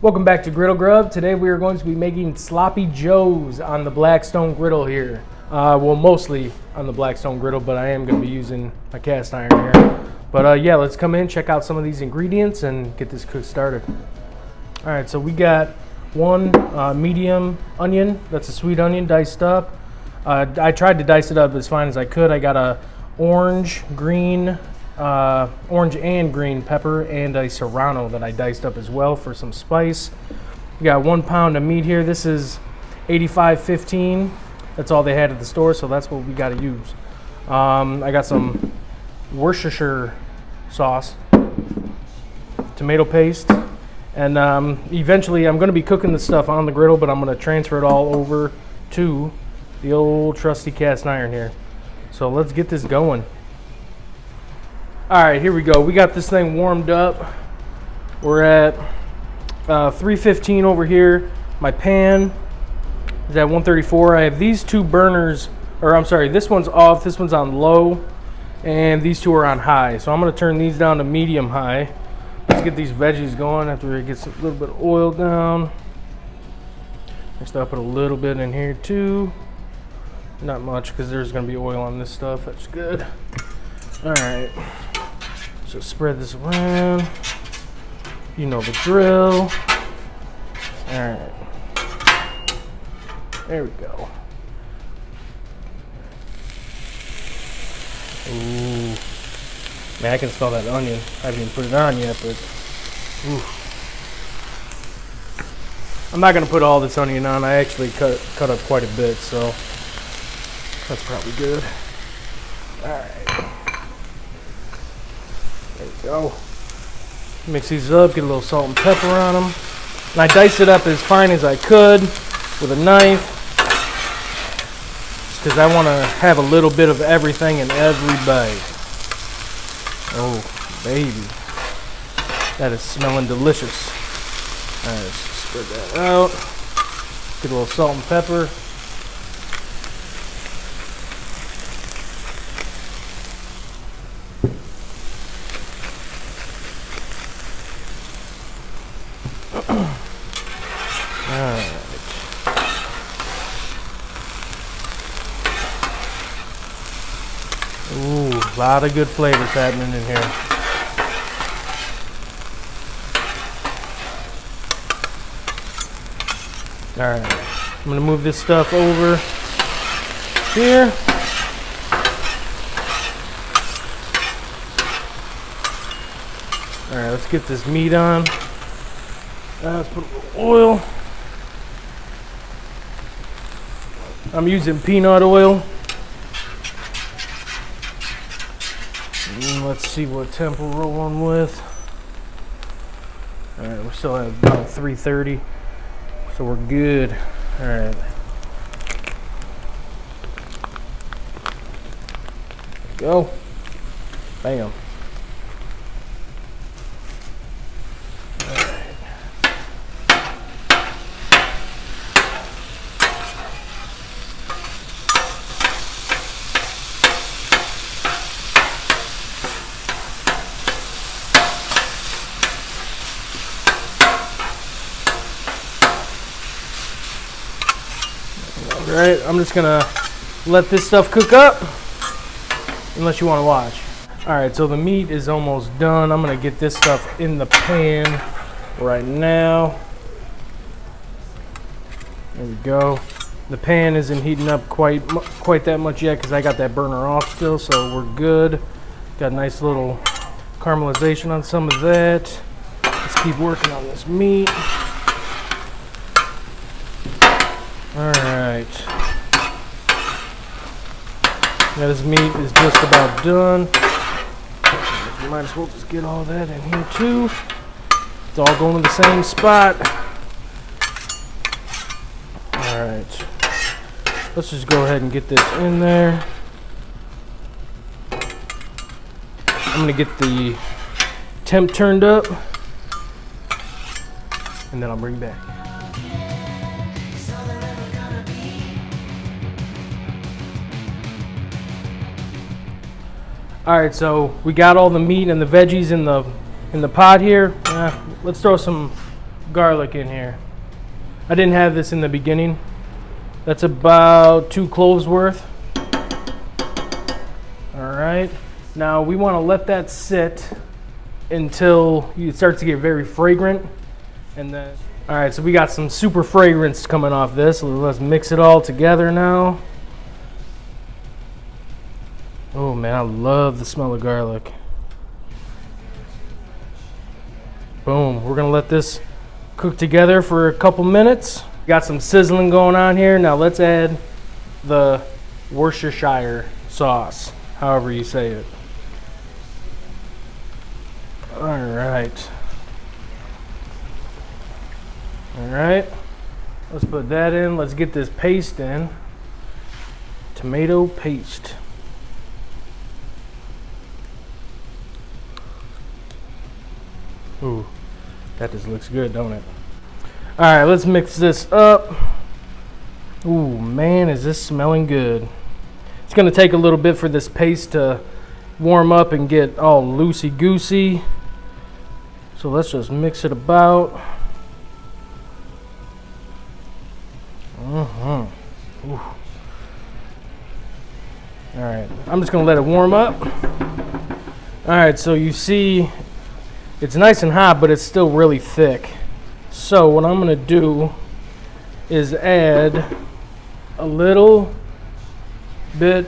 Welcome back to Griddle Grub. Today we are going to be making sloppy joes on the Blackstone Griddle here. Well, mostly on the Blackstone Griddle, but I am going to be using my cast iron here. But yeah, let's come in, check out some of these ingredients, and get this cook started. All right, so we got one medium onion. That's a sweet onion diced up. I tried to dice it up as fine as I could. I got a orange and green pepper and a Serano that I diced up as well for some spice. We got 1 pound of meat here. This is 85/15. That's all they had at the store, so that's what we got to use. I got some Worcestershire sauce, tomato paste, and eventually I'm going to be cooking the stuff on the griddle, but I'm going to transfer it all over to the old trusty cast iron here. So let's get this going. All right, here we go. We got this thing warmed up. We're at 315 over here. My pan is at 134. I have these two burners, or I'm sorry, this one's off, this one's on low, and these two are on high. So I'm gonna turn these down to medium high. Let's get these veggies going after it gets a little bit of oil down. Next I'll put a little bit in here too. Not much, because there's gonna be oil on this stuff. That's good. All right. So spread this around. You know the drill. Alright. There we go. Ooh. Man, I can smell that onion. I haven't even put it on yet, but ooh. I'm not gonna put all this onion on. I actually cut up quite a bit, so that's probably good. Alright. There we go. Mix these up, get a little salt and pepper on them. And I diced it up as fine as I could with a knife, just because I want to have a little bit of everything in every bite. Oh, baby. That is smelling delicious. Alright, let's spread that out. Get a little salt and pepper. Alright. Ooh, a lot of good flavors happening in here. Alright, I'm going to move this stuff over here. Alright, let's get this meat on. Let's put a little oil. I'm using peanut oil. And let's see what temp we're rolling with. Alright, we're still at about 330. So we're good. Alright. Go. Bam. Alright, I'm just gonna let this stuff cook up, unless you want to watch. Alright, so the meat is almost done. I'm gonna get this stuff in the pan right now. There we go. The pan isn't heating up quite that much yet, because I got that burner off still, so we're good. Got a nice little caramelization on some of that. Let's keep working on this meat. Alright. Now this meat is just about done. You might as well just get all that in here too. It's all going to the same spot. Alright. Let's just go ahead and get this in there. I'm going to get the temp turned up, and then I'll bring back. All right, so we got all the meat and the veggies in the pot here. Let's throw some garlic in here. I didn't have this in the beginning. That's about 2 cloves worth. All right. Now we want to let that sit until it starts to get very fragrant. And then, all right, so we got some super fragrance coming off this. So let's mix it all together now. Oh man, I love the smell of garlic. Boom, we're gonna let this cook together for a couple minutes. Got some sizzling going on here. Now let's add the Worcestershire sauce, however you say it. All right. All right, let's put that in. Let's get this paste in. Tomato paste. Ooh, that just looks good, don't it? All right, let's mix this up. Ooh, man, is this smelling good. It's gonna take a little bit for this paste to warm up and get all loosey-goosey. So let's just mix it about. All right, I'm just gonna let it warm up. All right, so you see it's nice and hot, but it's still really thick. So what I'm gonna do is add a little bit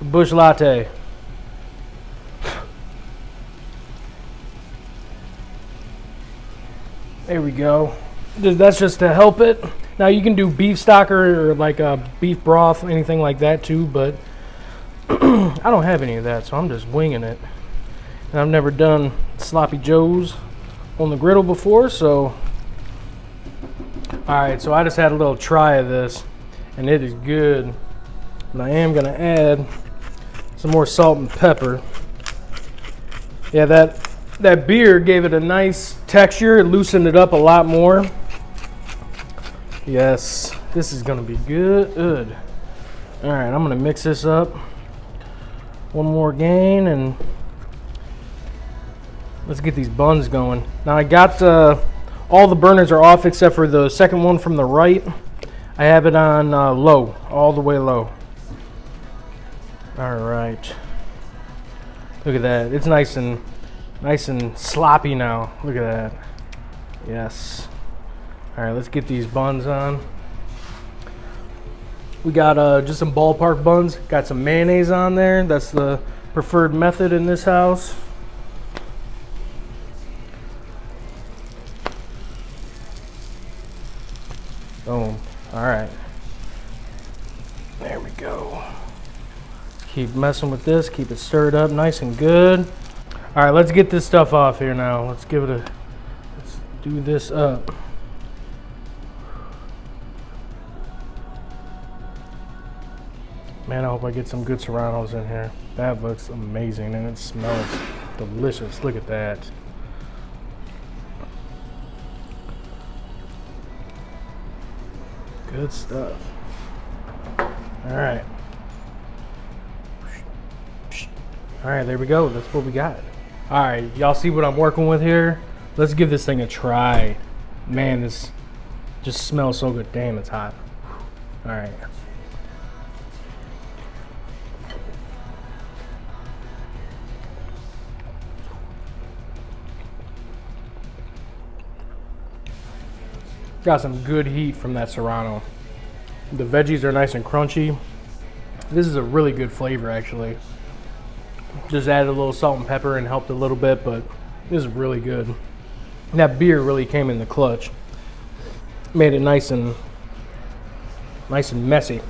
of bush latte. There we go. That's just to help it. Now you can do beef stock or like a beef broth, anything like that too, but I don't have any of that, so I'm just winging it. And I've never done sloppy joes on the griddle before, so. All right, so I just had a little try of this, and it is good. And I am gonna add some more salt and pepper. Yeah, that beer gave it a nice texture. It loosened it up a lot more. Yes, this is gonna be good. All right, I'm gonna mix this up. One more gain, and let's get these buns going. Now I got all the burners are off except for the second one from the right. I have it on low, all the way low. All right. Look at that. It's nice and sloppy now. Look at that. Yes. All right, let's get these buns on. We got just some ballpark buns. Got some mayonnaise on there. That's the preferred method in this house. Boom. All right. There we go. Keep messing with this. Keep it stirred up nice and good. All right, let's get this stuff off here now. Let's do this up. Man, I hope I get some good Serranos in here. That looks amazing and it smells delicious. Look at that. Good stuff. All right. All right, there we go. That's what we got. All right, y'all see what I'm working with here? Let's give this thing a try. Man, this just smells so good. Damn, it's hot. All right. Got some good heat from that Serrano. The veggies are nice and crunchy. This is a really good flavor, actually. Just added a little salt and pepper and helped a little bit, but this is really good. And that beer really came in the clutch. Made it nice and messy.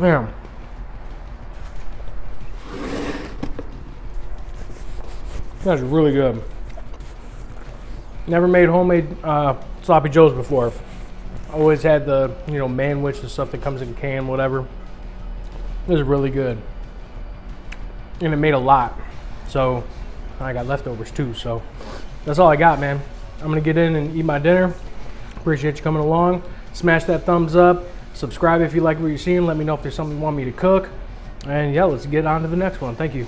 Yeah. That's really good. Never made homemade sloppy joes before. Always had the, manwich and stuff that comes in a can, whatever. This is really good. And it made a lot. So I got leftovers too. So that's all I got, man. I'm gonna get in and eat my dinner. Appreciate you coming along. Smash that thumbs up. Subscribe if you like what you're seeing. Let me know if there's something you want me to cook. And yeah, let's get on to the next one. Thank you.